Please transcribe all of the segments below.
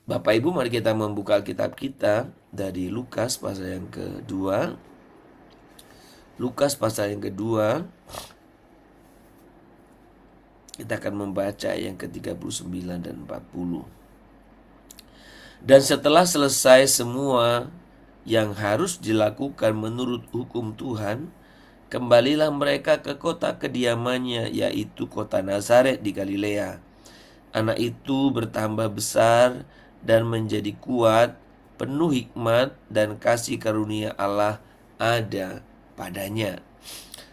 Bapak Ibu, mari kita membuka Alkitab kita dari Lukas pasal yang kedua. Lukas pasal yang kedua, kita akan membaca yang ke-39 dan 40. Dan setelah selesai semua yang harus dilakukan menurut hukum Tuhan, kembalilah mereka ke kota kediamannya, yaitu kota Nazaret di Galilea. Anak itu bertambah besar dan menjadi kuat, penuh hikmat dan kasih karunia Allah ada padanya.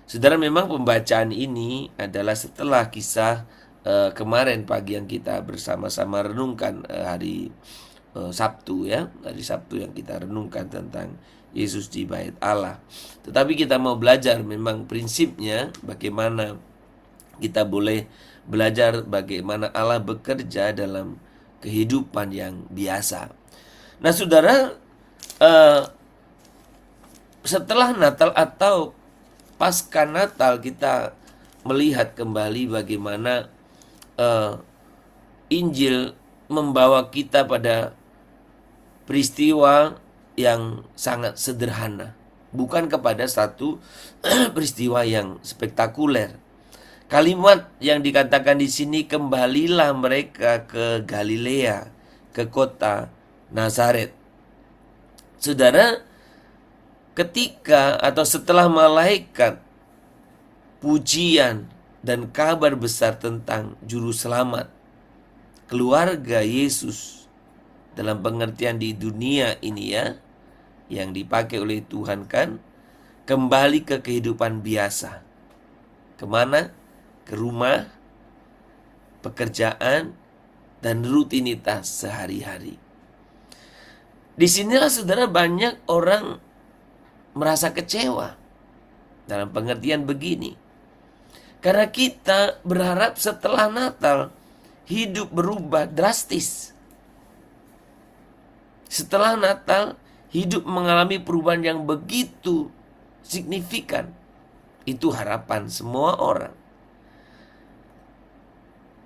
Saudara, memang pembacaan ini adalah setelah kisah kemarin pagi yang kita bersama-sama renungkan hari Sabtu ya, hari Sabtu yang kita renungkan tentang Yesus di Bait Allah. Tetapi kita mau belajar memang prinsipnya bagaimana kita boleh belajar bagaimana Allah bekerja dalam kehidupan yang biasa. Nah, saudara, eh, setelah Natal atau pasca Natal kita melihat kembali bagaimana eh, Injil membawa kita pada peristiwa yang sangat sederhana, bukan kepada satu peristiwa yang spektakuler. Kalimat yang dikatakan di sini, kembalilah mereka ke Galilea, ke kota Nazaret. Saudara, ketika atau setelah malaikat pujian dan kabar besar tentang juru selamat keluarga Yesus dalam pengertian di dunia ini ya, yang dipakai oleh Tuhan kan, kembali ke kehidupan biasa. Kemana? Ke rumah, pekerjaan, dan rutinitas sehari-hari. Disinilah saudara banyak orang merasa kecewa dalam pengertian begini. Karena kita berharap setelah Natal hidup berubah drastis. Setelah Natal hidup mengalami perubahan yang begitu signifikan. Itu harapan semua orang.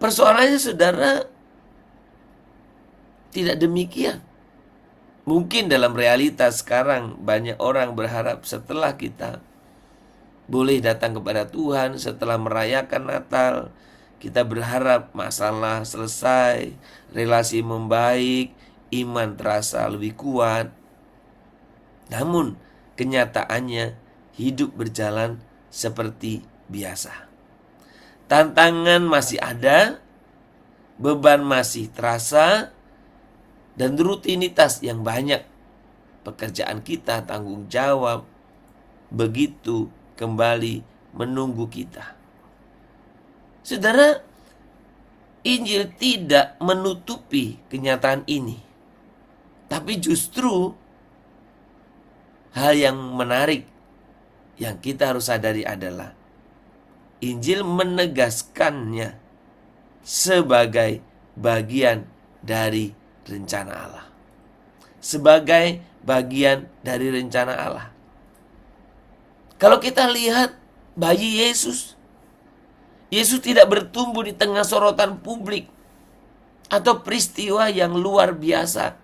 Persoalannya saudara, tidak demikian. Mungkin dalam realitas sekarang banyak orang berharap setelah kita boleh datang kepada Tuhan, setelah merayakan Natal, kita berharap masalah selesai, relasi membaik, iman terasa lebih kuat. Namun kenyataannya hidup berjalan seperti biasa. Tantangan masih ada, beban masih terasa, dan rutinitas yang banyak. Pekerjaan kita, tanggung jawab, begitu kembali menunggu kita. Saudara, Injil tidak menutupi kenyataan ini. Tapi justru hal yang menarik yang kita harus sadari adalah Injil menegaskannya sebagai bagian dari rencana Allah. Sebagai bagian dari rencana Allah. Kalau kita lihat bayi Yesus, Yesus tidak bertumbuh di tengah sorotan publik atau peristiwa yang luar biasa,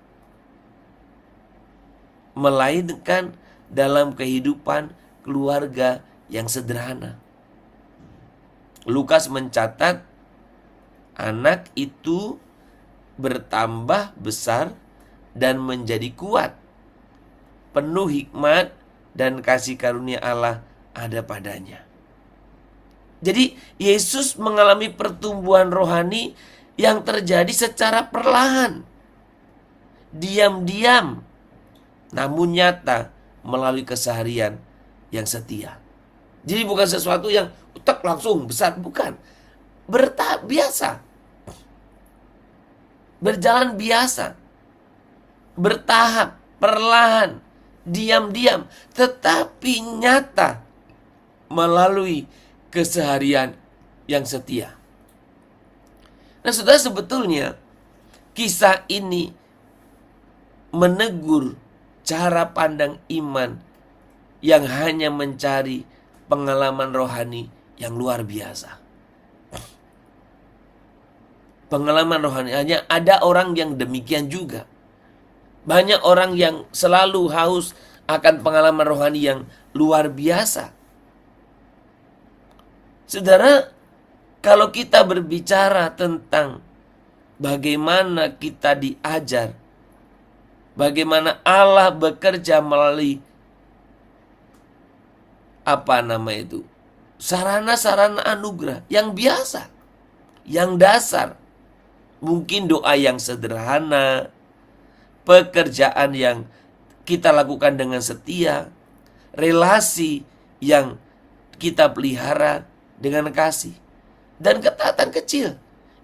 melainkan dalam kehidupan keluarga yang sederhana. Lukas mencatat anak itu bertambah besar dan menjadi kuat, penuh hikmat dan kasih karunia Allah ada padanya. Jadi Yesus mengalami pertumbuhan rohani yang terjadi secara perlahan, diam-diam, namun nyata melalui keseharian yang setia. Jadi bukan sesuatu yang utak langsung besar, bukan. Bertahap biasa. Berjalan biasa. Bertahap, perlahan, diam-diam, tetapi nyata melalui keseharian yang setia. Nah, saudara, sebetulnya kisah ini menegur cara pandang iman yang hanya mencari pengalaman rohani yang luar biasa. pengalaman rohaninya. Ada orang yang demikian juga. Banyak orang yang selalu haus akan pengalaman rohani yang luar biasa. Saudara, kalau kita berbicara tentang bagaimana kita diajar, bagaimana Allah bekerja melalui sarana-sarana anugerah yang biasa, yang dasar. Mungkin doa yang sederhana, pekerjaan yang kita lakukan dengan setia, relasi yang kita pelihara dengan kasih, dan ketaatan kecil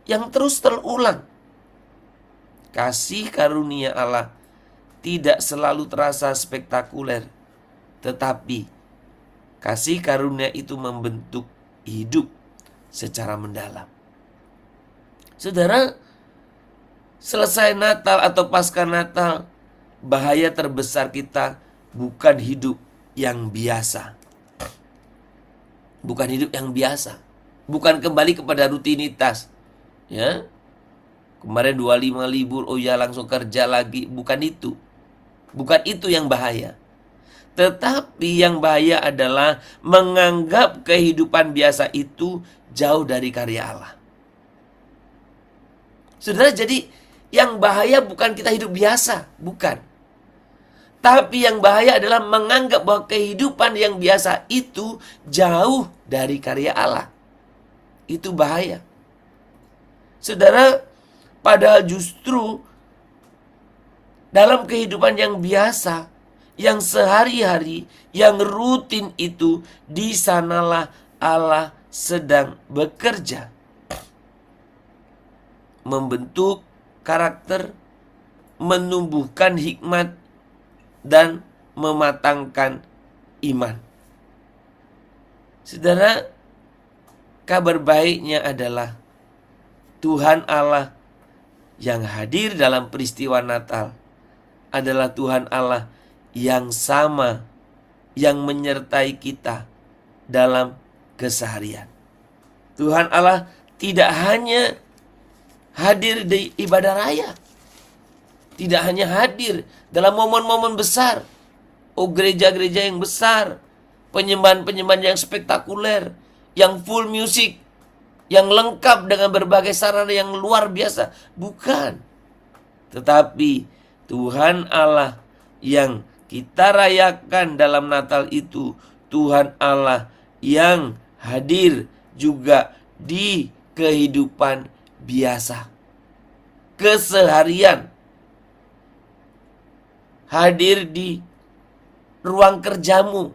yang terus terulang. Kasih karunia Allah tidak selalu terasa spektakuler, tetapi kasih karunia itu membentuk hidup secara mendalam. Saudara, selesai Natal atau Pasca Natal, bahaya terbesar kita bukan hidup yang biasa. Bukan hidup yang biasa. Bukan kembali kepada rutinitas. Ya. Kemarin 25 libur, oh ya langsung kerja lagi. Bukan itu. Bukan itu yang bahaya. Tetapi yang bahaya adalah menganggap kehidupan biasa itu jauh dari karya Allah. Saudara, jadi yang bahaya bukan kita hidup biasa, bukan. Tapi yang bahaya adalah menganggap bahwa kehidupan yang biasa itu jauh dari karya Allah. Itu bahaya. Saudara, padahal justru dalam kehidupan yang biasa, yang sehari-hari, yang rutin itu, di sanalah Allah sedang bekerja. Membentuk karakter, menumbuhkan hikmat, dan mematangkan iman. Saudara, kabar baiknya adalah Tuhan Allah yang hadir dalam peristiwa Natal adalah Tuhan Allah yang sama, yang menyertai kita dalam keseharian. Tuhan Allah tidak hanya hadir di ibadah raya, tidak hanya hadir dalam momen-momen besar, gereja-gereja yang besar, penyembahan-penyembahan yang spektakuler, yang full music, yang lengkap dengan berbagai sarana yang luar biasa. Bukan. Tetapi Tuhan Allah yang kita rayakan dalam Natal itu, Tuhan Allah yang hadir juga di kehidupan biasa, keseharian. Hadir di ruang kerjamu,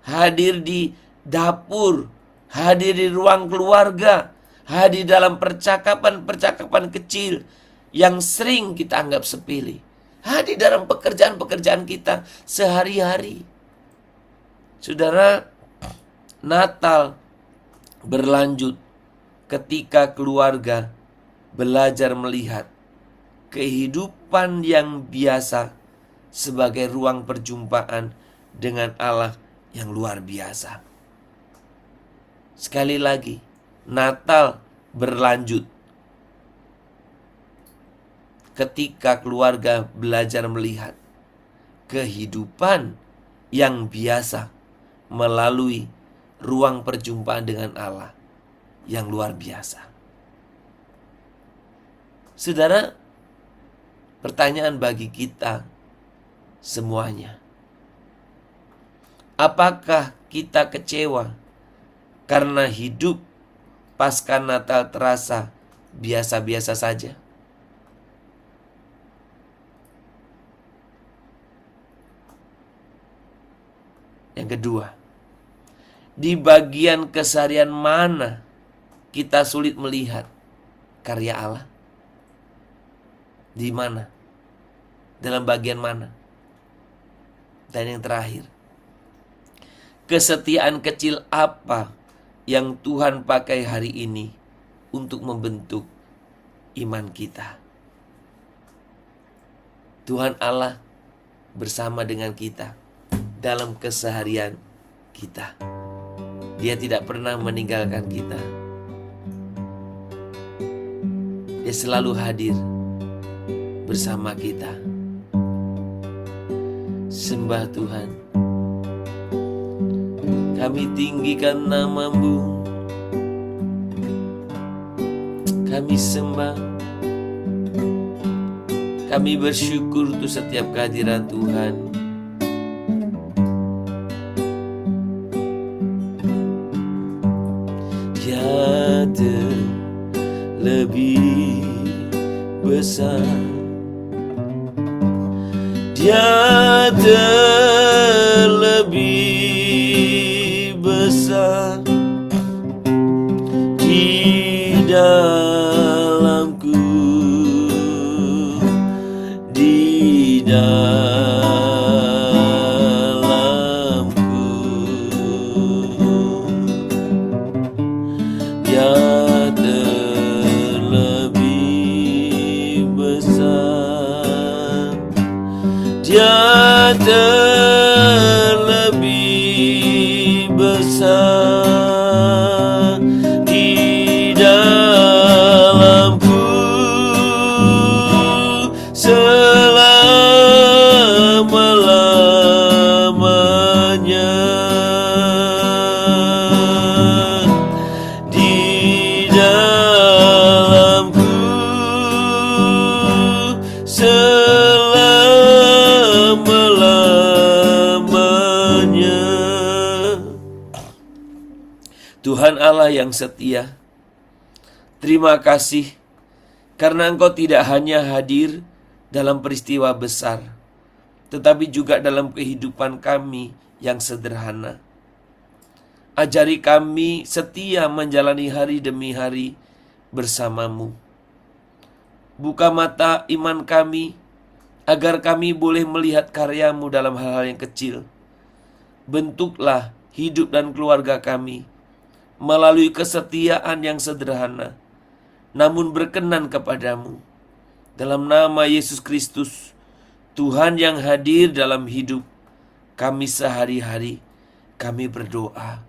hadir di dapur, hadir di ruang keluarga, hadir dalam percakapan-percakapan kecil yang sering kita anggap sepele, hadir dalam pekerjaan-pekerjaan kita sehari-hari. Saudara, Natal berlanjut ketika keluarga belajar melihat kehidupan yang biasa sebagai ruang perjumpaan dengan Allah yang luar biasa. Sekali lagi, Natal berlanjut ketika keluarga belajar melihat kehidupan yang biasa melalui ruang perjumpaan dengan Allah yang luar biasa. Saudara, pertanyaan bagi kita semuanya, apakah kita kecewa karena hidup pasca Natal terasa biasa-biasa saja? Yang kedua, di bagian keseharian mana kita sulit melihat karya Allah? Di mana? Dalam bagian mana? Dan yang terakhir, kesetiaan kecil apa yang Tuhan pakai hari ini untuk membentuk iman kita? Tuhan Allah bersama dengan kita dalam keseharian kita. Dia tidak pernah meninggalkan kita. Dia selalu hadir bersama kita. Sembah Tuhan, kami tinggikan nama-Mu, kami sembah, kami bersyukur untuk setiap kehadiran Tuhan. Tiada lebih besar, tiada lebih besar di dalamku, di dalamku. Tiada lebih besar, tiada lebih besar di dalamku selama-lamanya. Di dalamku selama-lamanya. Tuhan Allah yang setia, terima kasih karena Engkau tidak hanya hadir dalam peristiwa besar, tetapi juga dalam kehidupan kami yang sederhana. Ajari kami setia menjalani hari demi hari bersama-Mu. Buka mata iman kami, agar kami boleh melihat karya-Mu dalam hal-hal yang kecil. Bentuklah hidup dan keluarga kami melalui kesetiaan yang sederhana, namun berkenan kepadamu. Dalam nama Yesus Kristus, Tuhan yang hadir dalam hidup kami sehari-hari, kami berdoa.